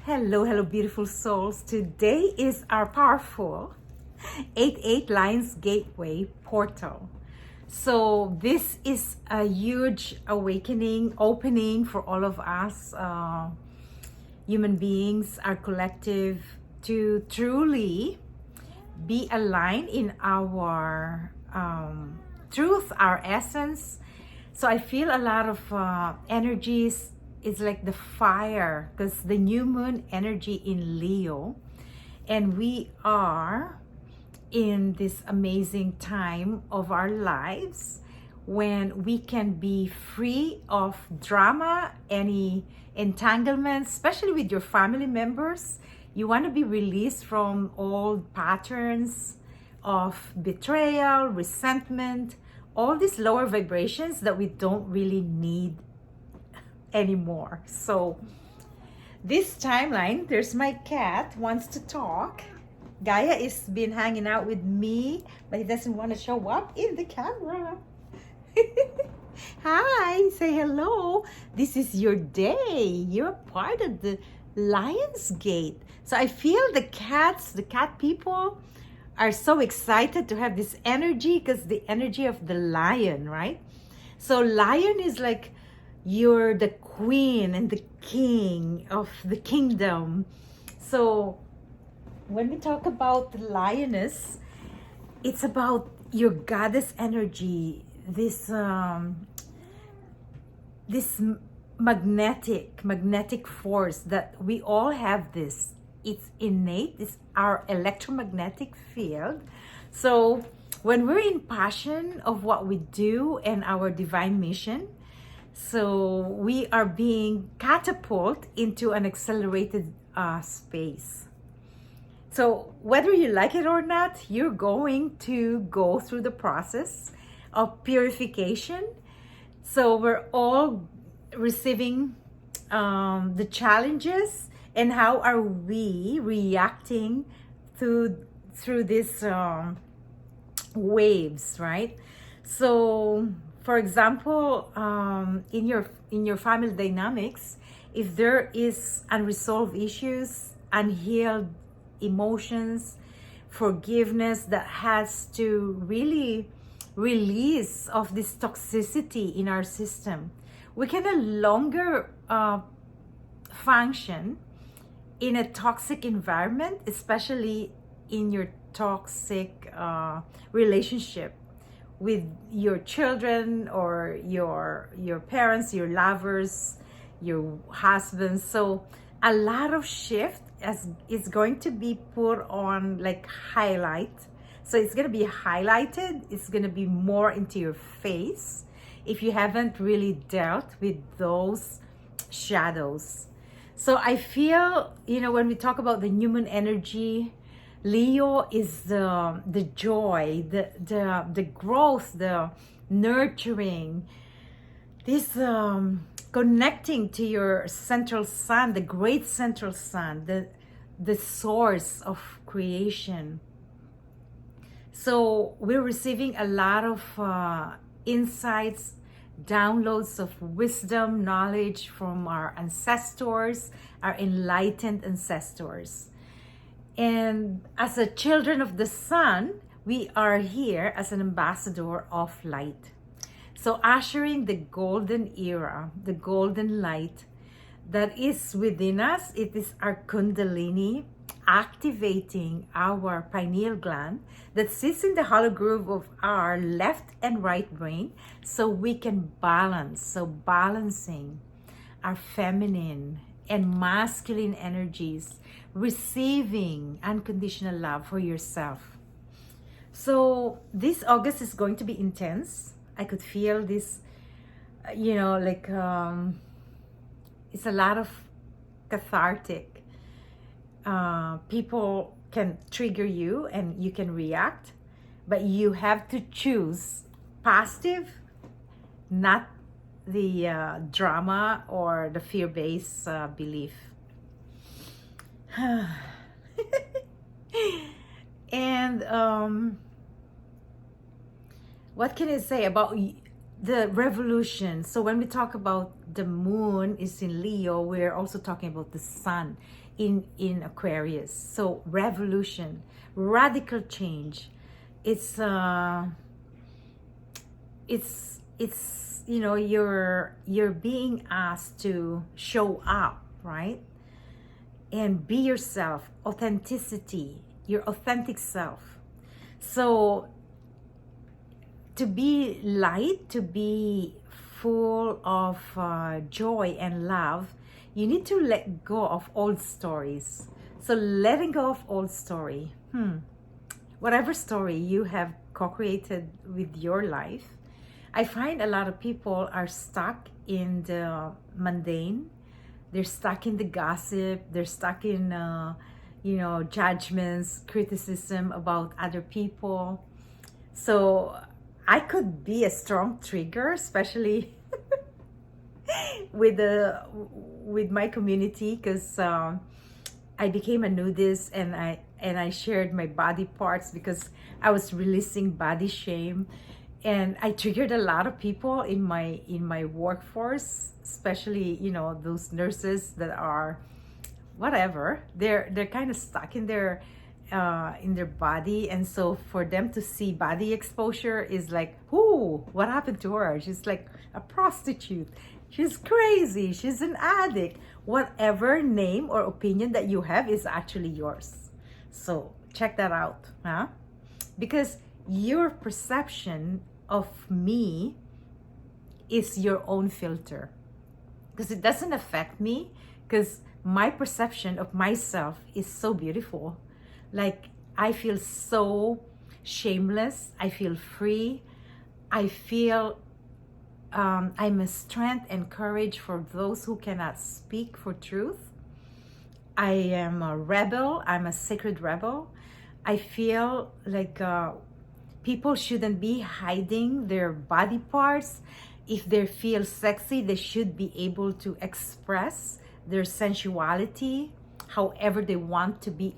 Hello, beautiful souls. Today is our powerful 8-8 Lions Gateway portal. So this is a huge awakening, opening for all of us, human beings, our collective, to truly be aligned in our truth, our essence. So I feel a lot of energies. It's like the fire, because the new moon energy in Leo, and we are in this amazing time of our lives when we can be free of drama, any entanglements, especially with your family members. You want to be released from old patterns of betrayal, resentment, all these lower vibrations that we don't really need anymore. So this timeline, there's my cat wants to talk. Gaia is been hanging out with me, but he doesn't want to show up in the camera. Hi, say hello. This is your day. You're part of the Lion's Gate. So I feel the cat people are so excited to have this energy, because the energy of the lion, right? So lion is like you're the queen and the king of the kingdom. So when we talk about the lioness, it's about your goddess energy, this magnetic force that we all have. This, it's innate, it's our electromagnetic field. So when we're in passion of what we do and our divine mission, so we are being catapulted into an accelerated space. So whether you like it or not, you're going to go through the process of purification. So we're all receiving the challenges, and how are we reacting through these waves, right? So for example, in your family dynamics, if there is unresolved issues, unhealed emotions, forgiveness that has to really release of this toxicity in our system, we can no longer function in a toxic environment, especially in your toxic relationship with your children or your parents, your lovers, your husbands. So a lot of shift is going to be put on, like highlight. So it's going to be highlighted. It's going to be more into your face if you haven't really dealt with those shadows. So I feel, when we talk about the human energy, Leo is the joy, the growth, the nurturing, this connecting to your central sun, the great central sun, the source of creation. So we're receiving a lot of insights, downloads of wisdom, knowledge from our ancestors, our enlightened ancestors. And as a children of the sun, we are here as an ambassador of light. So ushering the golden era, the golden light that is within us. It is our Kundalini activating our pineal gland that sits in the hollow groove of our left and right brain, so we can balance. So balancing our feminine and masculine energies, receiving unconditional love for yourself. So this August is going to be intense. I could feel this, it's a lot of cathartic. People can trigger you and you can react, but you have to choose positive, not the drama or the fear-based belief. And what can I say about the revolution. So when we talk about the moon is in Leo, we're also talking about the sun in Aquarius. So revolution, radical change. It's you know, you're being asked to show up, right? And be yourself, authenticity, your authentic self. So to be light, to be full of joy and love, you need to let go of old stories. So letting go of old story, whatever story you have co-created with your life, I find a lot of people are stuck in the mundane. They're stuck in the gossip. They're stuck in, you know, judgments, criticism about other people. So I could be a strong trigger, especially with my community, because I became a nudist, and I shared my body parts because I was releasing body shame, and I triggered a lot of people in my workforce, especially, you know, those nurses that are whatever, they're kind of stuck in their body, and so for them to see body exposure is like, ooh, what happened to her? She's like a prostitute, she's crazy, she's an addict. Whatever name or opinion that you have is actually yours. So check that out, huh? Because your perception of me is your own filter, because it doesn't affect me, because my perception of myself is so beautiful. Like, I feel so shameless, I feel free, I feel I'm a strength and courage for those who cannot speak for truth. I am a rebel, I'm a sacred rebel. I feel like people shouldn't be hiding their body parts. If they feel sexy, they should be able to express their sensuality however they want to be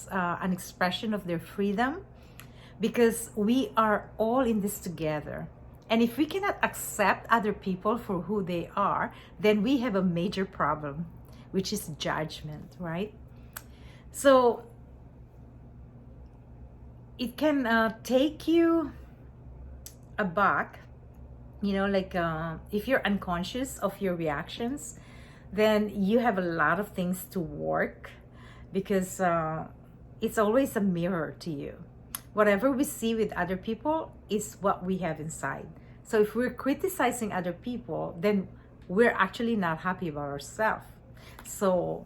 an expression of their freedom, because we are all in this together. And if we cannot accept other people for who they are, then we have a major problem, which is judgment, right? So it can take you aback, you know, like if you're unconscious of your reactions, then you have a lot of things to work, because it's always a mirror to you. Whatever we see with other people is what we have inside. So if we're criticizing other people, then we're actually not happy about ourselves. So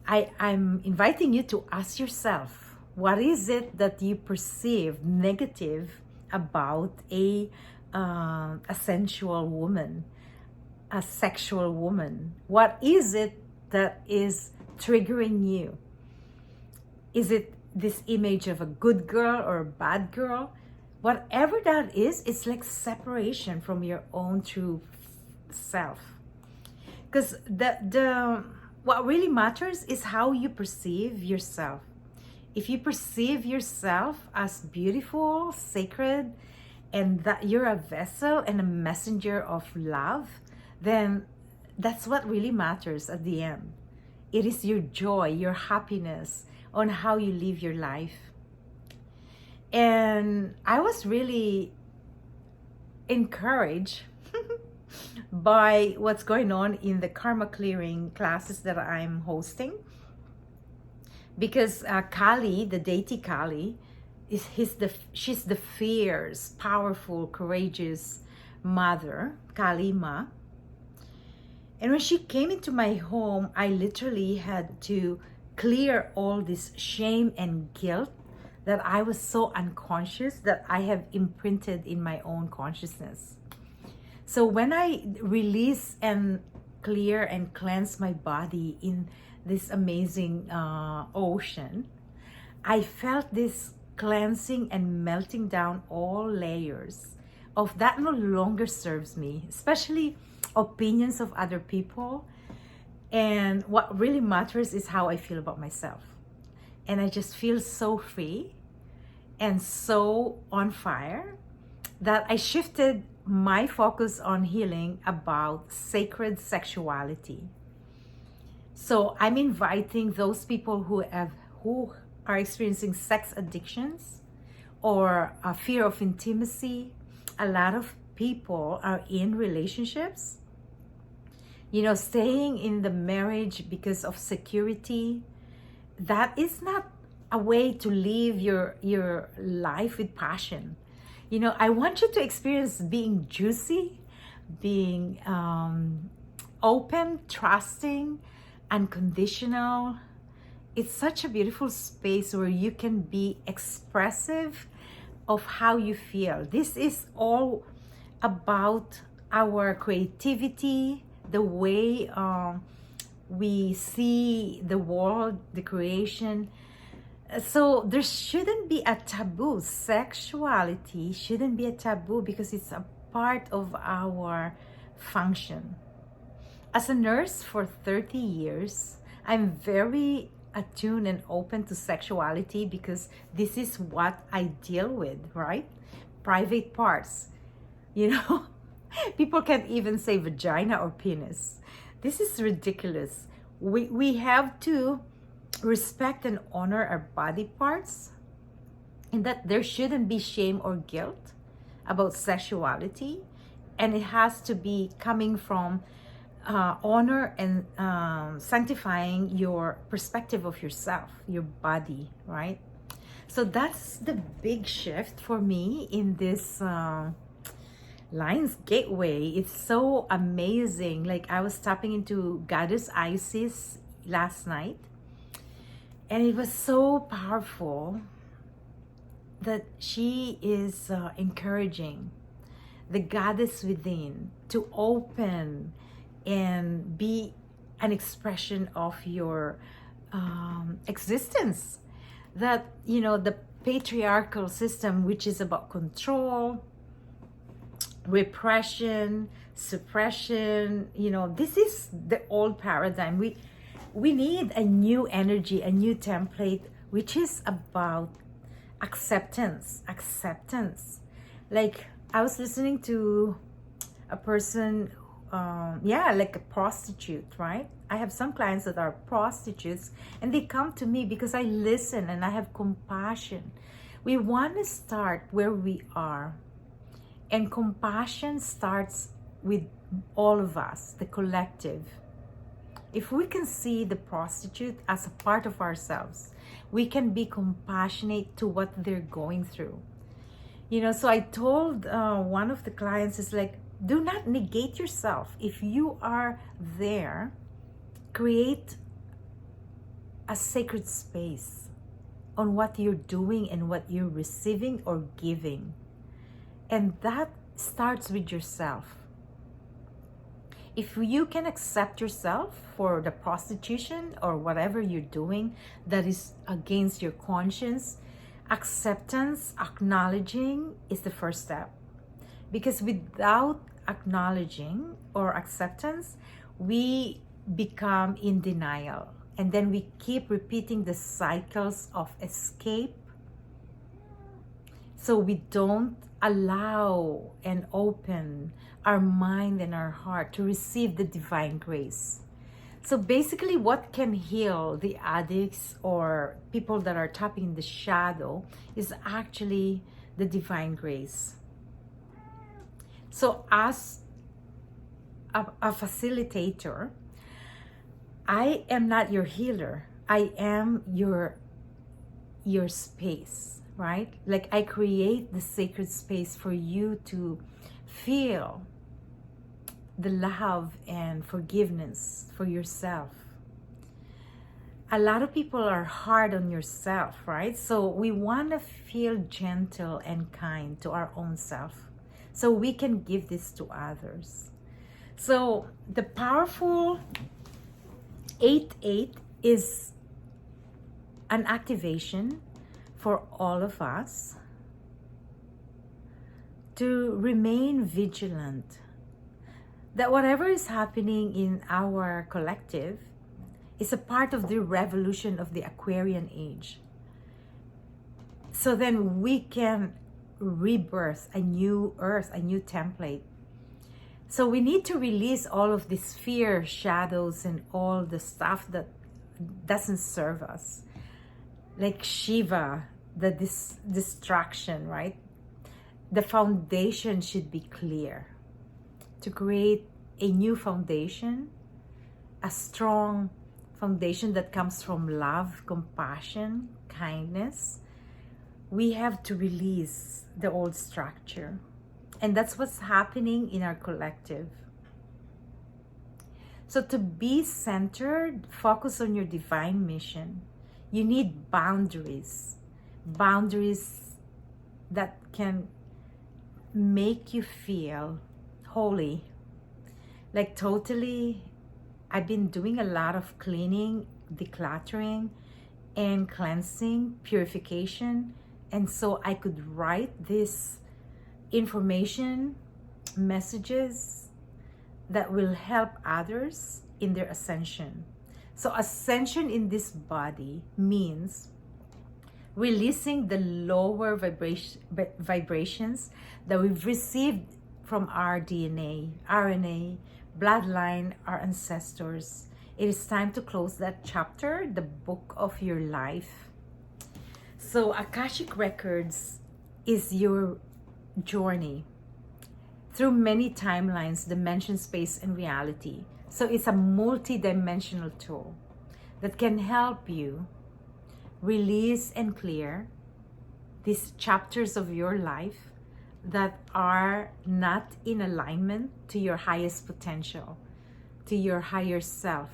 I'm inviting you to ask yourself, what is it that you perceive negative about a sensual woman, a sexual woman? What is it that is triggering you? Is it this image of a good girl or a bad girl? Whatever that is, it's like separation from your own true self. Because the what really matters is how you perceive yourself. If you perceive yourself as beautiful, sacred, and that you're a vessel and a messenger of love, then that's what really matters at the end. It is your joy, your happiness on how you live your life. And I was really encouraged by what's going on in the karma clearing classes that I'm hosting, because Kali, the deity Kali, she's the fierce, powerful, courageous mother, Kali Ma. And when she came into my home, I literally had to clear all this shame and guilt that I was so unconscious that I have imprinted in my own consciousness. So when I release and clear and cleanse my body in this amazing ocean, I felt this cleansing and melting down all layers of that no longer serves me, especially opinions of other people. And what really matters is how I feel about myself. And I just feel so free and so on fire that I shifted my focus on healing about sacred sexuality. So I'm inviting those people who are experiencing sex addictions or a fear of intimacy. A lot of people are in relationships, staying in the marriage because of security. That is not a way to live your life with passion. I want you to experience being juicy, being open, trusting, unconditional. It's such a beautiful space where you can be expressive of how you feel. This is all about our creativity, the way we see the world, the creation. So there shouldn't be a taboo. Sexuality shouldn't be a taboo because it's a part of our function. As a nurse for 30 years, I'm very attuned and open to sexuality because this is what I deal with, right? Private parts. People can't even say vagina or penis. This is ridiculous. We have to respect and honor our body parts, and that there shouldn't be shame or guilt about sexuality, and it has to be coming from honor and sanctifying your perspective of yourself, your body, right? So that's the big shift for me in this Lions Gateway. It's so amazing. Like, I was tapping into Goddess Isis last night, and it was so powerful that she is encouraging the goddess within to open and be an expression of your existence. That, the patriarchal system, which is about control, repression, suppression, this is the old paradigm. We need a new energy, a new template, which is about acceptance. Like, I was listening to a person, like a prostitute, right? I have some clients that are prostitutes, and they come to me because I listen and I have compassion. We want to start where we are, and compassion starts with all of us, the collective. If we can see the prostitute as a part of ourselves, we can be compassionate to what they're going through. So I told one of the clients, is like, do not negate yourself. If you are there, create a sacred space on what you're doing and what you're receiving or giving. And that starts with yourself. If you can accept yourself for the prostitution or whatever you're doing that is against your conscience, acceptance, acknowledging is the first step. Because without acknowledging or acceptance, we become in denial. And then we keep repeating the cycles of escape. So we don't allow and open our mind and our heart to receive the divine grace. So basically, what can heal the addicts or people that are tapping in the shadow is actually the divine grace. So as a facilitator, I am not your healer. I am your space, right? Like, I create the sacred space for you to feel the love and forgiveness for yourself. A lot of people are hard on yourself, right? So we want to feel gentle and kind to our own self, so we can give this to others. So the powerful 8-8 is an activation for all of us to remain vigilant, that whatever is happening in our collective is a part of the revolution of the Aquarian age. So then we can rebirth, a new earth, a new template. So we need to release all of this fear, shadows, and all the stuff that doesn't serve us. Like Shiva, the distraction, right? The foundation should be clear. To create a new foundation, a strong foundation that comes from love, compassion, kindness, we have to release the old structure. And that's what's happening in our collective. So to be centered, focus on your divine mission. You need boundaries. Boundaries that can make you feel holy. Like totally, I've been doing a lot of cleaning, decluttering, and cleansing, purification. And so I could write this information, messages that will help others in their ascension. So ascension in this body means releasing the lower vibrations that we've received from our DNA, RNA, bloodline, our ancestors. It is time to close that chapter, the book of your life. So Akashic Records is your journey through many timelines, dimension, space, and reality. So it's a multi-dimensional tool that can help you release and clear these chapters of your life that are not in alignment to your highest potential, to your higher self,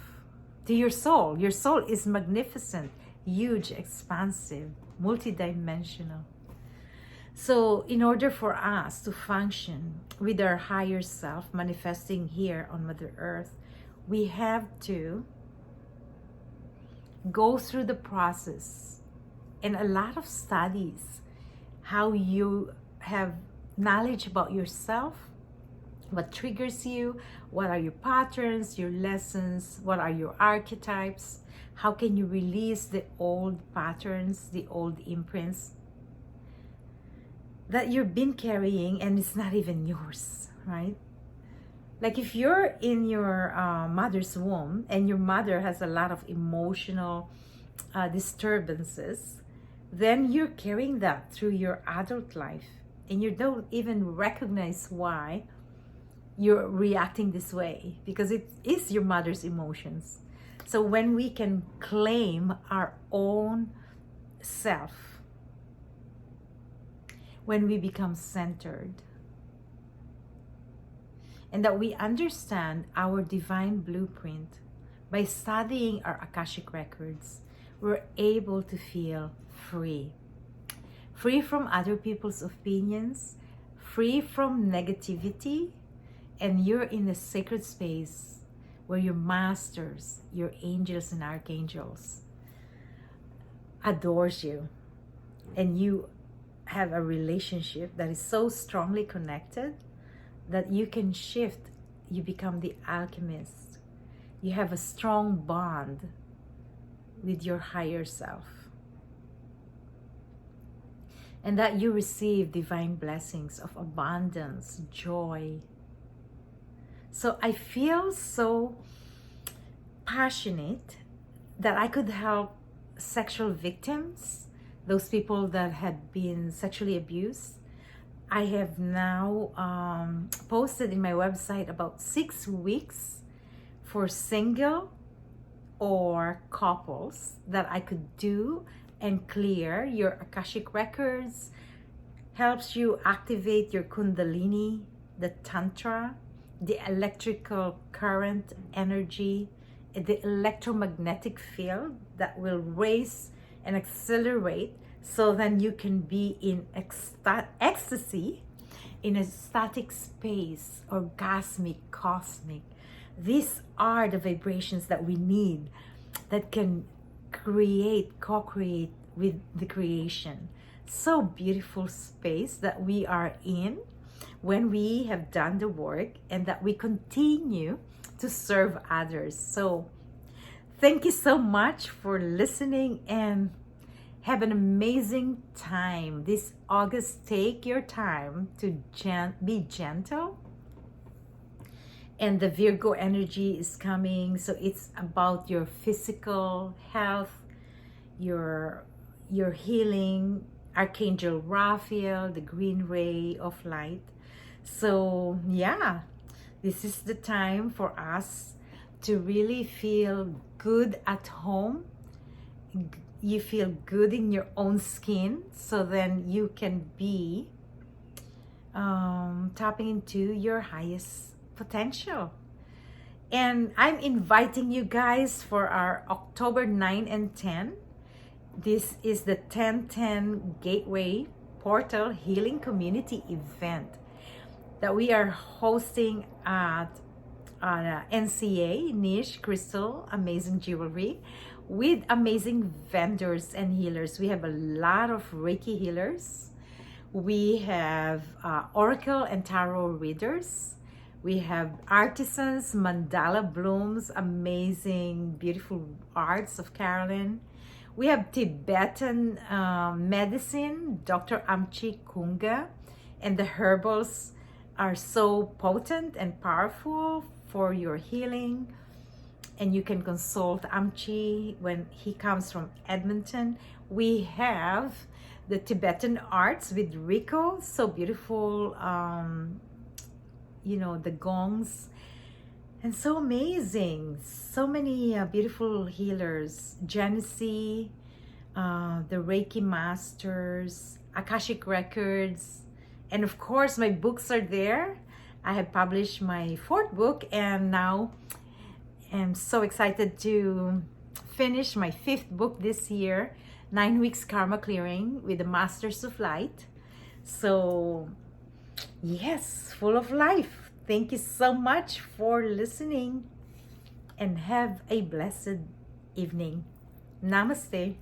to your soul. Your soul is magnificent, huge, expansive, multidimensional. So in order for us to function with our higher self manifesting here on Mother Earth, we have to go through the process and a lot of studies, how you have knowledge about yourself, what triggers you, what are your patterns, your lessons, what are your archetypes, how can you release the old patterns, the old imprints that you've been carrying and it's not even yours, right? Like if you're in your mother's womb and your mother has a lot of emotional disturbances, then you're carrying that through your adult life and you don't even recognize why you're reacting this way because it is your mother's emotions. So when we can claim our own self, when we become centered, and that we understand our divine blueprint by studying our Akashic Records, we're able to feel free. Free from other people's opinions, free from negativity, and you're in a sacred space where your masters, your angels and archangels adores you, and you have a relationship that is so strongly connected that you can shift. You become the alchemist. You have a strong bond with your higher self, and that you receive divine blessings of abundance, joy. So I feel so passionate that I could help sexual victims, those people that had been sexually abused. I have now posted in my website about 6 weeks for single or couples that I could do and clear your Akashic Records, helps you activate your Kundalini, the Tantra, the electrical current energy, the electromagnetic field that will raise and accelerate, so then you can be in ecstasy, in a static space, orgasmic, cosmic. These are the vibrations that we need that can create, co-create with the creation. So beautiful space that we are in when we have done the work and that we continue to serve others. So thank you so much for listening, and Have an amazing time this August. Take your time to be gentle. And the Virgo energy is coming, so it's about your physical health, your healing. Archangel Raphael, the green ray of light. So yeah, this is the time for us to really feel good at home. You feel good in your own skin, so then you can be tapping into your highest potential. And I'm inviting you guys for our October 9 and 10. This is the 1010 Gateway Portal Healing Community event that we are hosting at NCA, Niche Crystal Amazing Jewelry, with amazing vendors and healers. We have a lot of Reiki healers. We have Oracle and Tarot readers. We have artisans, mandala blooms, amazing, beautiful arts of Carolyn. We have Tibetan medicine, Dr. Amchi Kunga, and the herbals are so potent and powerful for your healing. And you can consult Amchi when he comes from Edmonton. We have the Tibetan arts with Rico, so beautiful, the gongs. And so amazing, so many beautiful healers, Genesee, the Reiki Masters, Akashic Records, and of course my books are there. I have published my 4th book, and now I'm so excited to finish my 5th book this year, 9 Weeks Karma Clearing with the Masters of Light. So yes, full of life. Thank you so much for listening, and have a blessed evening. Namaste.